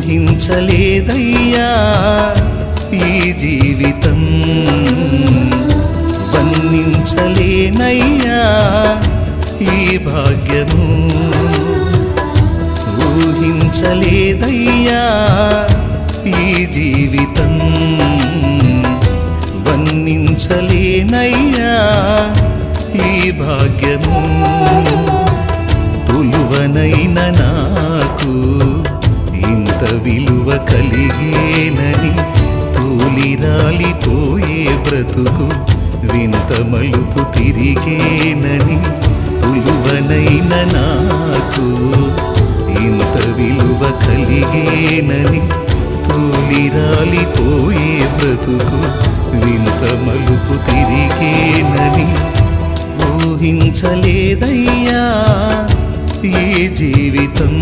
ఊహించలేదయ్యా ఈ జీవితం, వర్ణించలేనయ్యా ఈ భాగ్యము. ఊహించలేదయ్యా ఈ జీవితం, వర్ణించలేనయ్యా ఈ భాగ్యము. తులువనైన నాకు ఇంత విలువ కలిగేనని, తూలిరాలిపోయే బ్రతుకు వింత మలుపు తిరిగేనని. తులువనైన నాకు ఇంత విలువ కలిగేనని, తూలిరాలిపోయే బ్రతుకు వింత మలుపు తిరిగేనని. ఊహించలేదయ్యా ఈ జీవితం.